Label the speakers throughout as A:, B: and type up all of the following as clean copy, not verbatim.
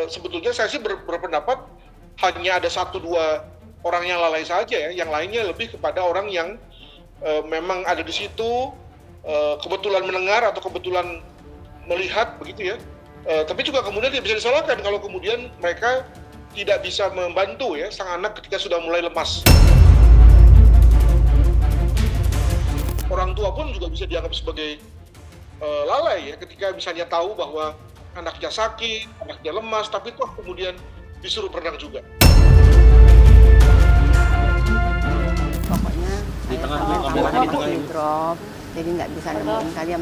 A: sebetulnya saya sih berpendapat hanya ada 1-2 orang yang lalai saja ya, yang lainnya lebih kepada orang yang memang ada di situ, kebetulan mendengar atau kebetulan melihat begitu ya. Tapi juga kemudian tidak bisa disalahkan kalau kemudian mereka tidak bisa membantu ya sang anak ketika sudah mulai lemas. Orang tua pun juga bisa dianggap sebagai lalai ya ketika misalnya tahu bahwa anaknya sakit, anaknya lemas, tapi toh kemudian disuruh berenang juga.
B: Pokoknya saya drop, jadi nggak bisa nemuin kalian.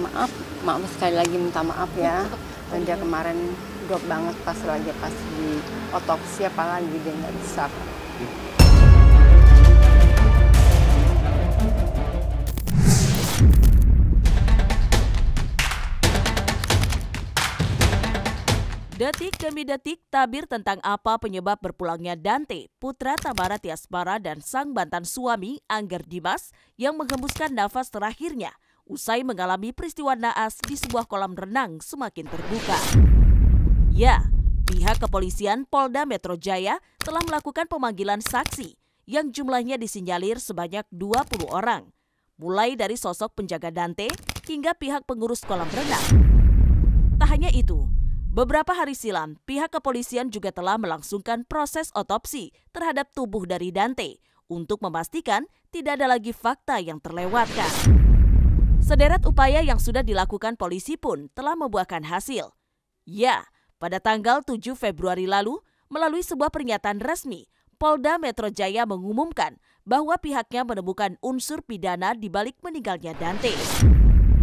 B: Maaf sekali lagi minta maaf ya. Dan dia kemarin drop banget pas di otopsi, apalagi dia nggak bisa.
C: Detik demi detik, tabir tentang apa penyebab berpulangnya Dante, putra Tamara Tiasmara dan sang mantan suami Angger Dimas yang menghembuskan nafas terakhirnya usai mengalami peristiwa naas di sebuah kolam renang semakin terbuka. Ya, pihak kepolisian Polda Metro Jaya telah melakukan pemanggilan saksi yang jumlahnya disinyalir sebanyak 20 orang, mulai dari sosok penjaga Dante hingga pihak pengurus kolam renang. Tak hanya itu, beberapa hari silam, pihak kepolisian juga telah melangsungkan proses otopsi terhadap tubuh dari Dante untuk memastikan tidak ada lagi fakta yang terlewatkan. Sederet upaya yang sudah dilakukan polisi pun telah membuahkan hasil. Ya, pada tanggal 7 Februari lalu, melalui sebuah pernyataan resmi, Polda Metro Jaya mengumumkan bahwa pihaknya menemukan unsur pidana di balik meninggalnya Dante.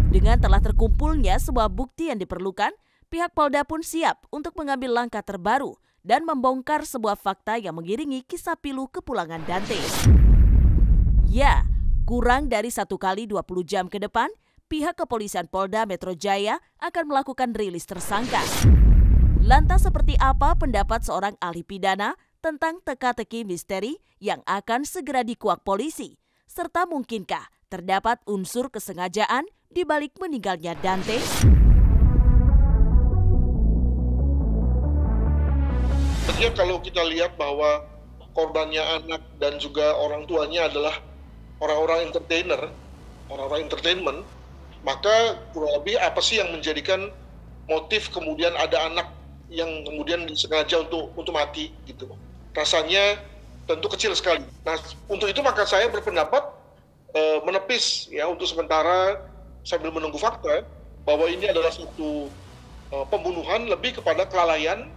C: Dengan telah terkumpulnya sebuah bukti yang diperlukan, pihak Polda pun siap untuk mengambil langkah terbaru dan membongkar sebuah fakta yang mengiringi kisah pilu kepulangan Dante. Ya, kurang dari 1 kali 20 jam ke depan, pihak kepolisian Polda Metro Jaya akan melakukan rilis tersangka. Lantas seperti apa pendapat seorang ahli pidana tentang teka-teki misteri yang akan segera dikuak polisi? Serta mungkinkah terdapat unsur kesengajaan di balik meninggalnya Dante?
A: Tentunya kalau kita lihat bahwa korbannya anak dan juga orang tuanya adalah orang-orang entertainment, maka kurang lebih apa sih yang menjadikan motif kemudian ada anak yang kemudian disengaja untuk mati gitu. Rasanya tentu kecil sekali. Nah, untuk itu maka saya berpendapat menepis ya untuk sementara sambil menunggu fakta bahwa ini adalah suatu pembunuhan lebih kepada kelalaian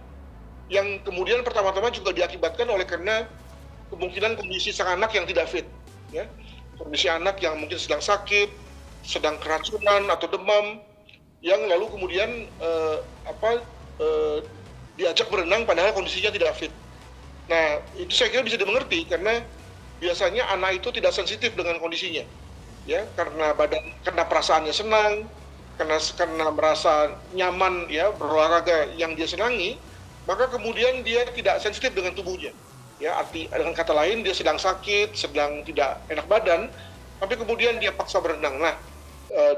A: yang kemudian pertama-tama juga diakibatkan oleh karena kemungkinan kondisi sang anak yang tidak fit ya. Kondisi anak yang mungkin sedang sakit, sedang keracunan atau demam, yang lalu kemudian diajak berenang padahal kondisinya tidak fit. Nah, itu saya kira bisa dimengerti karena biasanya anak itu tidak sensitif dengan kondisinya, ya, karena perasaannya senang, karena merasa nyaman ya berolahraga yang dia senangi, maka kemudian dia tidak sensitif dengan tubuhnya. Ya, dengan kata lain dia sedang sakit, sedang tidak enak badan, tapi kemudian dia paksa berenang. Nah,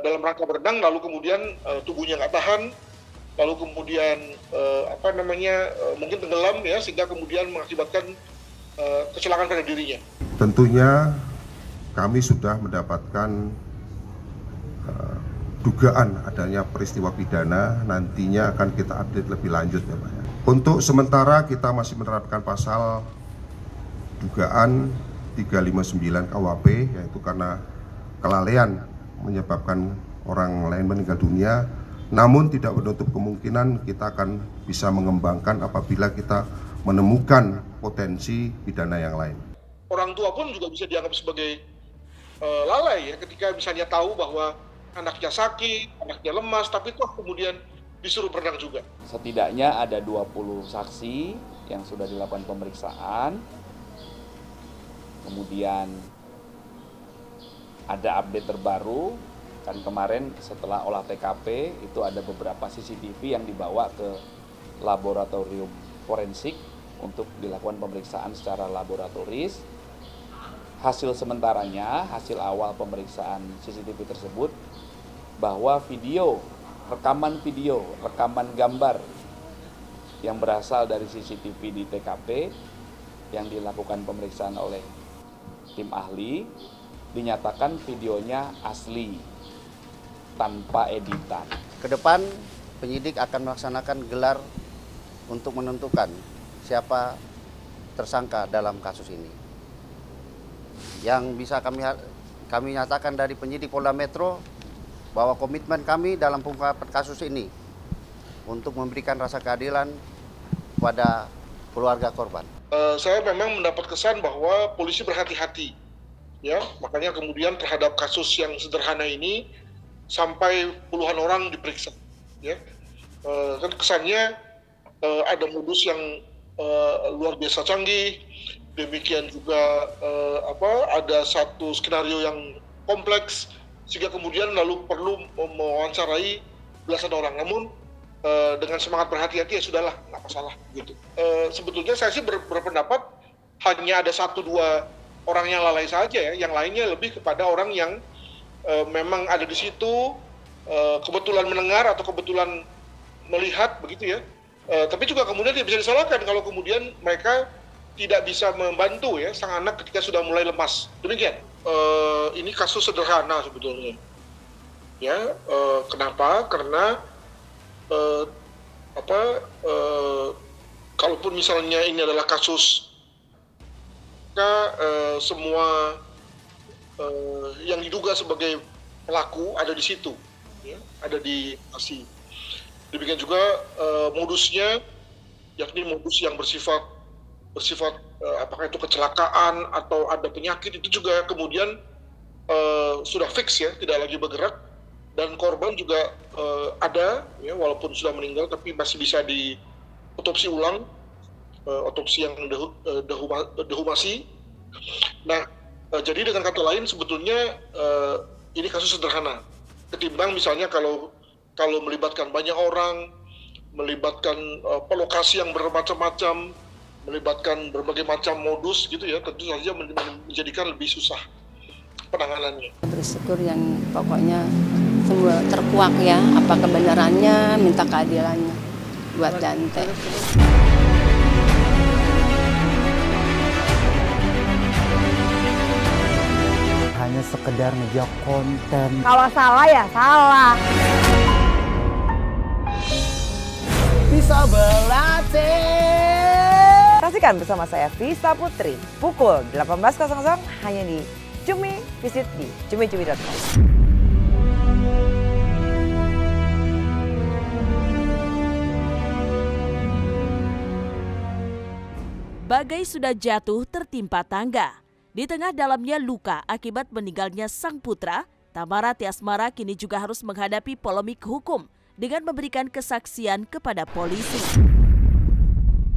A: dalam rangka berenang lalu kemudian tubuhnya nggak tahan, lalu kemudian mungkin tenggelam ya sehingga kemudian mengakibatkan kecelakaan pada dirinya.
D: Tentunya kami sudah mendapatkan dugaan adanya peristiwa pidana, nantinya akan kita update lebih lanjut ya Pak. Untuk sementara kita masih menerapkan pasal dugaan 359 KUHP, yaitu karena kelalaian menyebabkan orang lain meninggal dunia, namun tidak menutup kemungkinan kita akan bisa mengembangkan apabila kita menemukan potensi pidana yang lain.
A: Orang tua pun juga bisa dianggap sebagai lalai ya ketika misalnya tahu bahwa anaknya sakit, anaknya lemas, tapi toh kemudian disuruh berenang juga.
E: Setidaknya ada 20 saksi yang sudah dilakukan pemeriksaan. Kemudian ada update terbaru, kan kemarin setelah olah TKP itu ada beberapa CCTV yang dibawa ke laboratorium forensik untuk dilakukan pemeriksaan secara laboratoris. Hasil sementaranya, hasil awal pemeriksaan CCTV tersebut, bahwa rekaman video, rekaman gambar yang berasal dari CCTV di TKP yang dilakukan pemeriksaan oleh tim ahli, dinyatakan videonya asli, tanpa editan.
F: Ke depan penyidik akan melaksanakan gelar untuk menentukan siapa tersangka dalam kasus ini. Yang bisa kami nyatakan dari penyidik Polda Metro bahwa komitmen kami dalam pengungkapan kasus ini untuk memberikan rasa keadilan kepada keluarga korban.
A: Saya memang mendapat kesan bahwa polisi berhati-hati, ya, makanya kemudian terhadap kasus yang sederhana ini sampai puluhan orang diperiksa, ya. Kan kesannya ada modus yang luar biasa canggih, demikian juga ada satu skenario yang kompleks sehingga kemudian lalu perlu mewawancarai belasan orang. Namun dengan semangat berhati-hati ya sudahlah, nggak masalah gitu. Sebetulnya saya sih berpendapat hanya ada 1-2 orang yang lalai saja ya, yang lainnya lebih kepada orang yang memang ada di situ, kebetulan mendengar atau kebetulan melihat begitu ya. Tapi juga kemudian tidak bisa disalahkan kalau kemudian mereka tidak bisa membantu ya sang anak ketika sudah mulai lemas. Demikian. Ini kasus sederhana sebetulnya. Ya, kenapa? Karena kalaupun misalnya ini adalah kasus semua yang diduga sebagai pelaku ada di situ, ya, ada di lokasi. Demikian juga modusnya, yakni modus yang bersifat apakah itu kecelakaan atau ada penyakit, itu juga kemudian sudah fix ya, tidak lagi bergerak. Dan korban juga ada, ya, walaupun sudah meninggal, tapi masih bisa diotopsi ulang, otopsi yang dehumasi. Nah, jadi dengan kata lain sebetulnya ini kasus sederhana. Ketimbang misalnya kalau melibatkan banyak orang, melibatkan lokasi yang bermacam-macam, melibatkan berbagai macam modus gitu ya, tentu saja menjadikan lebih susah penanganannya.
B: Bersyukur yang pokoknya semua terkuak ya, apa kebenarannya, minta keadilannya buat Dante.
G: Hanya sekedar ngejar konten.
H: Kalau salah ya salah.
G: Bisa berlatih.
H: Saksikan bersama saya Visa Putri pukul 18.00 hanya di Cumi, visit di cumi-cumi.com.
C: Bagai sudah jatuh tertimpa tangga. Di tengah dalamnya luka akibat meninggalnya sang putra, Tamara Tiasmara kini juga harus menghadapi polemik hukum dengan memberikan kesaksian kepada polisi.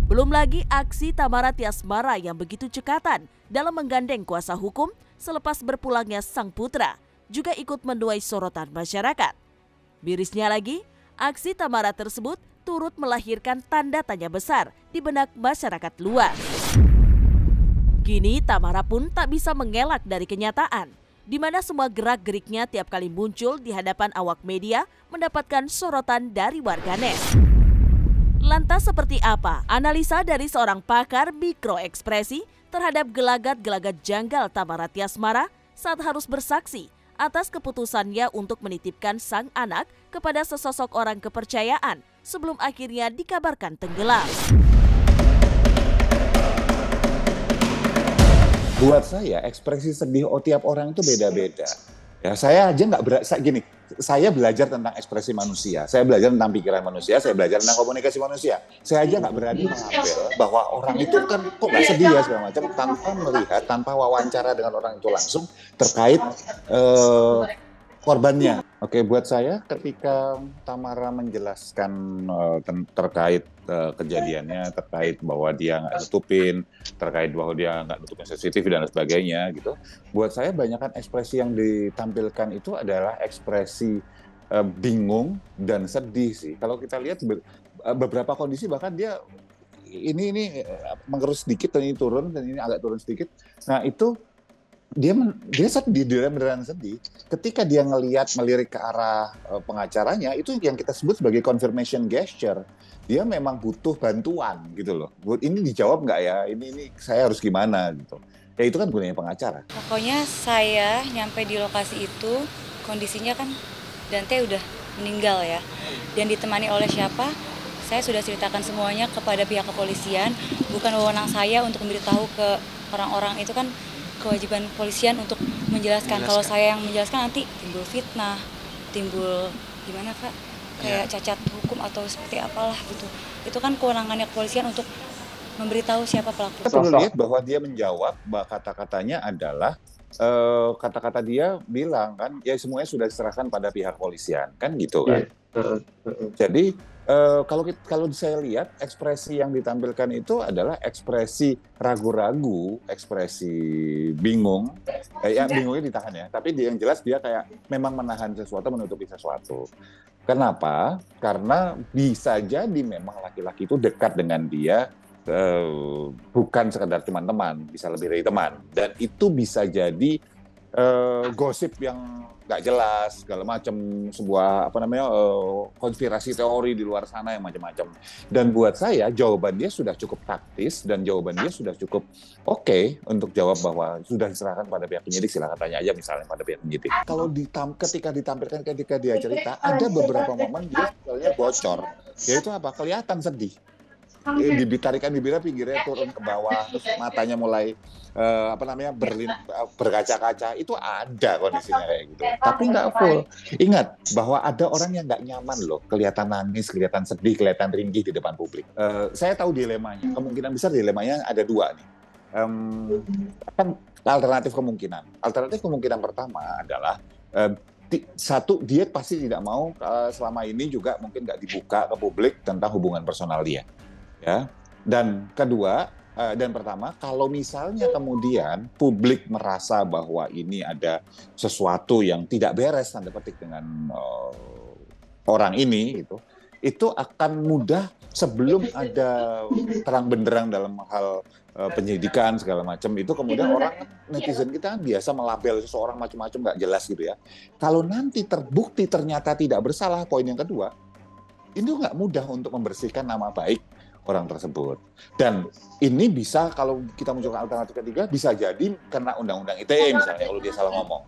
C: Belum lagi aksi Tamara Tiasmara yang begitu cekatan dalam menggandeng kuasa hukum selepas berpulangnya sang putra juga ikut menuai sorotan masyarakat. Mirisnya lagi, aksi Tamara tersebut turut melahirkan tanda tanya besar di benak masyarakat luas. Kini Tamara pun tak bisa mengelak dari kenyataan, di mana semua gerak-geriknya tiap kali muncul di hadapan awak media mendapatkan sorotan dari warganet. Lantas seperti apa analisa dari seorang pakar mikroekspresi terhadap gelagat-gelagat janggal Tamara Tiasmara saat harus bersaksi atas keputusannya untuk menitipkan sang anak kepada sesosok orang kepercayaan sebelum akhirnya dikabarkan tenggelam.
I: Buat saya ekspresi sedih tiap orang itu beda-beda. Ya saya aja gini, saya belajar tentang ekspresi manusia, saya belajar tentang pikiran manusia, saya belajar tentang komunikasi manusia. Saya aja nggak berani mengambil bahwa orang itu kan kok nggak sedih ya segala macam tanpa melihat, tanpa wawancara dengan orang itu langsung terkait korbannya. Oke, buat saya ketika Tamara menjelaskan terkait kejadiannya, terkait bahwa dia nggak nutupin, terkait bahwa dia nggak nutupin CCTV dan sebagainya gitu. Buat saya banyakkan ekspresi yang ditampilkan itu adalah ekspresi bingung dan sedih sih. Kalau kita lihat beberapa kondisi bahkan dia ini mengerus sedikit dan ini turun dan ini agak turun sedikit. Nah itu dia sedih, dia beneran sedih. Ketika dia melirik ke arah pengacaranya, itu yang kita sebut sebagai confirmation gesture. Dia memang butuh bantuan gitu loh. Ini dijawab nggak ya? Ini saya harus gimana gitu. Ya itu kan gunanya pengacara.
J: Pokoknya saya nyampe di lokasi itu, kondisinya kan Dante udah meninggal ya. Dan ditemani oleh siapa? Saya sudah ceritakan semuanya kepada pihak kepolisian. Bukan wewenang saya untuk memberitahu ke orang-orang, itu kan kewajiban kepolisian untuk menjelaskan. Kalau saya yang menjelaskan nanti timbul fitnah, timbul gimana Kak? Kayak cacat hukum atau seperti apalah gitu. Itu kan kewenangannya kepolisian untuk memberitahu siapa pelaku.
I: Kita perlu lihat bahwa dia menjawab, bahwa kata-katanya adalah kata-kata dia bilang kan, ya semuanya sudah diserahkan pada pihak kepolisian kan gitu kan. Jadi kalau saya lihat ekspresi yang ditampilkan itu adalah ekspresi ragu-ragu, ekspresi bingung. Ya bingungnya ditahan ya, tapi yang jelas dia kayak memang menahan sesuatu, menutupi sesuatu. Kenapa? Karena bisa jadi memang laki-laki itu dekat dengan dia bukan sekedar teman-teman, bisa lebih dari teman. Dan itu bisa jadi gosip yang nggak jelas, segala macam, sebuah konspirasi teori di luar sana yang macam-macam. Dan buat saya jawaban dia sudah cukup taktis dan jawaban dia sudah cukup oke untuk jawab bahwa sudah diserahkan pada pihak penyidik. Silakan tanya aja misalnya pada pihak penyidik. Kalau ketika ditampilkan, ketika dia cerita, ada beberapa momen dia misalnya bocor, yaitu apa? Kelihatan sedih. Ditarikan bibirnya, pinggirnya turun ke bawah, terus matanya mulai berkaca-kaca. Itu ada kondisinya kayak gitu. Tapi nggak full. Ingat bahwa ada orang yang nggak nyaman loh, kelihatan nangis, kelihatan sedih, kelihatan ringkih di depan publik. Saya tahu dilemanya. Kemungkinan besar dilemanya ada dua nih. Alternatif kemungkinan pertama adalah satu, dia pasti tidak mau selama ini juga mungkin nggak dibuka ke publik tentang hubungan personal dia. Ya, dan kedua dan pertama, kalau misalnya kemudian publik merasa bahwa ini ada sesuatu yang tidak beres tanda petik dengan orang ini, itu akan mudah sebelum ada terang benderang dalam hal penyidikan segala macam, itu kemudian orang netizen kita biasa melabel seseorang macam-macam nggak jelas gitu ya. Kalau nanti terbukti ternyata tidak bersalah, poin yang kedua, itu nggak mudah untuk membersihkan nama baik orang tersebut. Dan ini bisa, kalau kita munculkan alternatif ketiga, bisa jadi kena undang-undang ITE misalnya kalau dia salah ngomong.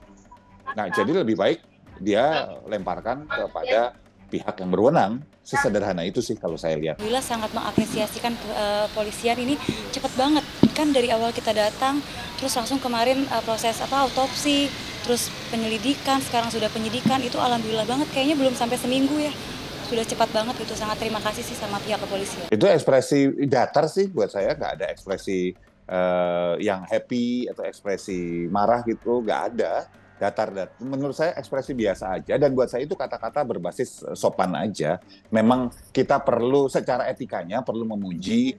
I: Nah, jadi lebih baik dia lemparkan kepada pihak yang berwenang. Sesederhana itu sih kalau saya lihat.
J: Alhamdulillah sangat mengapresiasikan kepolisian ini cepat banget. Kan dari awal kita datang, terus langsung kemarin proses autopsi, terus penyelidikan, sekarang sudah penyidikan, itu alhamdulillah banget. Kayaknya belum sampai seminggu ya. Sudah cepat banget itu, sangat terima kasih sih sama pihak kepolisian. Itu
I: ekspresi datar sih buat saya, nggak ada ekspresi yang happy atau ekspresi marah gitu, nggak ada. Datar. Menurut saya ekspresi biasa aja, dan buat saya itu kata-kata berbasis sopan aja. Memang kita perlu secara etikanya perlu memuji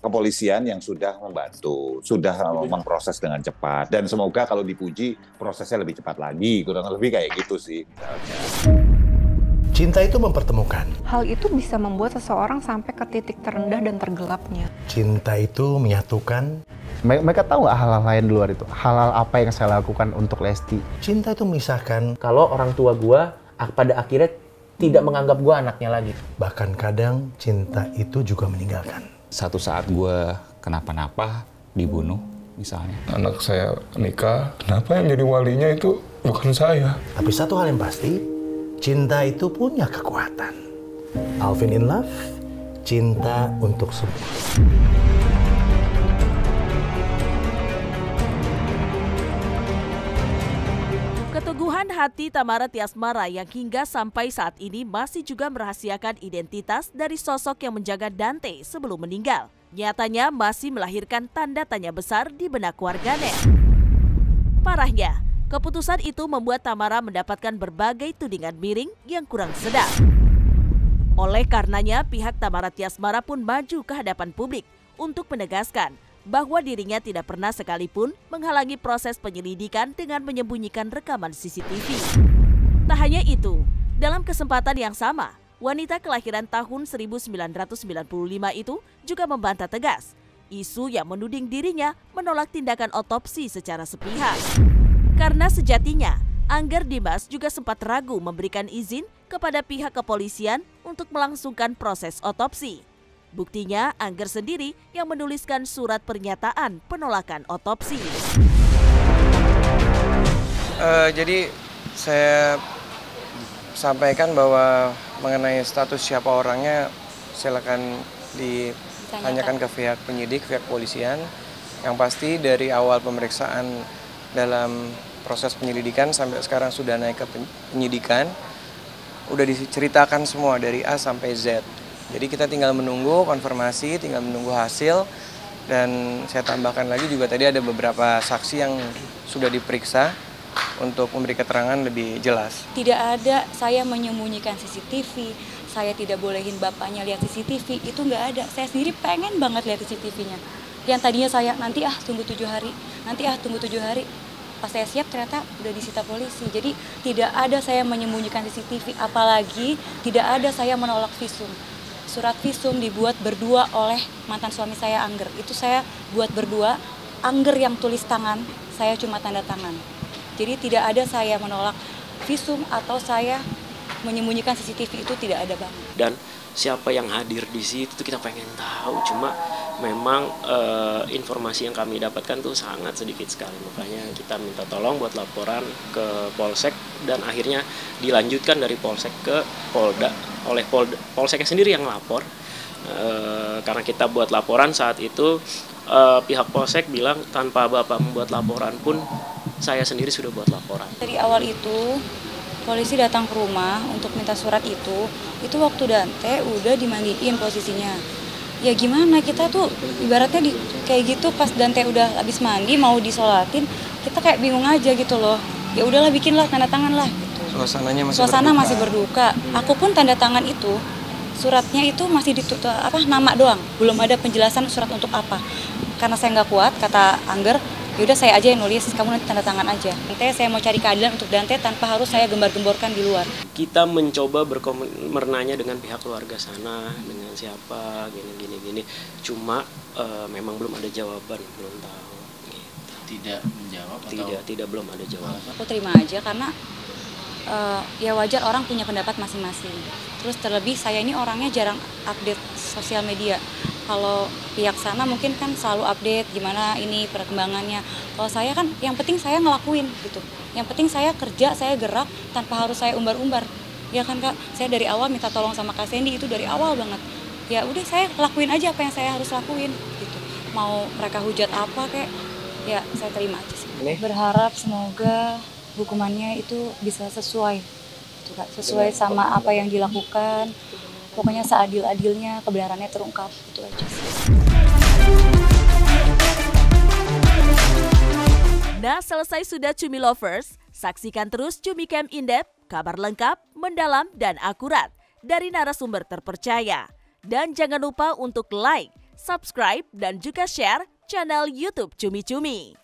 I: kepolisian yang sudah membantu, sudah memproses dengan cepat, dan semoga kalau dipuji prosesnya lebih cepat lagi, kurang lebih kayak gitu sih.
K: Cinta itu mempertemukan.
L: Hal itu bisa membuat seseorang sampai ke titik terendah dan tergelapnya.
K: Cinta itu menyatukan.
G: Mereka tahu nggak hal-hal lain di luar itu? Hal-hal apa yang saya lakukan untuk Lesti?
K: Cinta itu memisahkan.
M: Kalau orang tua gue pada akhirnya tidak menganggap gue anaknya lagi.
K: Bahkan kadang cinta itu juga meninggalkan.
N: Satu saat gue kenapa-napa, dibunuh misalnya.
O: Anak saya nikah, kenapa yang jadi walinya itu bukan saya?
K: Tapi satu hal yang pasti, cinta itu punya kekuatan. Alvin in Love, cinta untuk semua.
C: Keteguhan hati Tamara Tiasmara yang hingga sampai saat ini masih juga merahasiakan identitas dari sosok yang menjaga Dante sebelum meninggal, nyatanya masih melahirkan tanda tanya besar di benak warganet. Parahnya, keputusan itu membuat Tamara mendapatkan berbagai tudingan miring yang kurang sedap. Oleh karenanya, pihak Tamara Tiasmara pun maju ke hadapan publik untuk menegaskan bahwa dirinya tidak pernah sekalipun menghalangi proses penyelidikan dengan menyembunyikan rekaman CCTV. Tak hanya itu, dalam kesempatan yang sama, wanita kelahiran tahun 1995 itu juga membantah tegas. isu yang menuding dirinya menolak tindakan otopsi secara sepihak. Karena sejatinya, Angger Dimas juga sempat ragu memberikan izin kepada pihak kepolisian untuk melangsungkan proses otopsi. Buktinya, Angger sendiri yang menuliskan surat pernyataan penolakan otopsi.
P: Jadi saya sampaikan bahwa mengenai status siapa orangnya silakan ditanyakan ke pihak penyidik, pihak kepolisian. Yang pasti dari awal pemeriksaan dalam proses penyelidikan sampai sekarang sudah naik ke penyidikan, udah diceritakan semua dari A sampai Z. Jadi kita tinggal menunggu konfirmasi, tinggal menunggu hasil. Dan saya tambahkan lagi juga tadi ada beberapa saksi yang sudah diperiksa untuk memberi keterangan lebih jelas.
J: Tidak ada saya menyembunyikan CCTV, saya tidak bolehin bapaknya lihat CCTV, itu nggak ada. Saya sendiri pengen banget lihat CCTV-nya. Yang tadinya saya nanti tunggu 7 hari, nanti tunggu 7 hari. Pas saya siap ternyata udah disita polisi. Jadi tidak ada saya menyembunyikan CCTV, apalagi tidak ada saya menolak visum. Surat visum dibuat berdua oleh mantan suami saya Angger. Itu saya buat berdua, Angger yang tulis tangan, saya cuma tanda tangan. Jadi tidak ada saya menolak visum atau saya menyembunyikan CCTV, itu tidak ada, Bang.
Q: Dan siapa yang hadir di situ kita pengen tahu, cuma memang informasi yang kami dapatkan tuh sangat sedikit sekali. Makanya kita minta tolong buat laporan ke Polsek dan akhirnya dilanjutkan dari Polsek ke Polda oleh Polseknya sendiri yang lapor. Karena kita buat laporan saat itu pihak Polsek bilang tanpa Bapak membuat laporan pun saya sendiri sudah buat laporan.
J: Dari awal itu polisi datang ke rumah untuk minta surat itu waktu Dante udah dimandiin posisinya. Ya gimana, kita tuh ibaratnya kayak gitu pas Dante udah habis mandi mau disolatin, kita kayak bingung aja gitu loh. Ya udahlah bikinlah tanda tangan lah gitu. Suasana masih berduka. Aku pun tanda tangan itu suratnya itu masih ditutup nama doang, belum ada penjelasan surat untuk apa. Karena saya nggak kuat, kata Angger, yaudah saya aja yang nulis, kamu nanti tanda tangan aja. Nanti saya mau cari keadilan untuk Dante tanpa harus saya gembar-gemborkan di luar.
Q: Kita mencoba bernanya dengan pihak keluarga sana, dengan siapa, gini. Cuma memang belum ada jawaban, belum tahu. Gitu.
R: Tidak menjawab
Q: Tidak, belum ada jawaban.
J: Aku terima aja karena ya wajar orang punya pendapat masing-masing. Terus terlebih saya ini orangnya jarang update sosial media. Kalau pihak sana mungkin kan selalu update gimana ini perkembangannya. Kalau saya kan yang penting saya ngelakuin gitu. Yang penting saya kerja, saya gerak tanpa harus saya umbar-umbar. Ya kan Kak, saya dari awal minta tolong sama Kak Sandy itu dari awal banget. Ya udah saya lakuin aja apa yang saya harus lakuin gitu. Mau mereka hujat apa kayak ya saya terima aja sih. Berharap semoga hukumannya itu bisa sesuai gitu, Kak. Sesuai sama apa yang dilakukan. Pokoknya seadil-adilnya kebenarannya terungkap, itu aja sih.
C: Nah, selesai sudah Cumi Lovers. Saksikan terus Cumi Camp In-Depth, kabar lengkap, mendalam, dan akurat dari narasumber terpercaya. Dan jangan lupa untuk like, subscribe, dan juga share channel YouTube Cumi Cumi.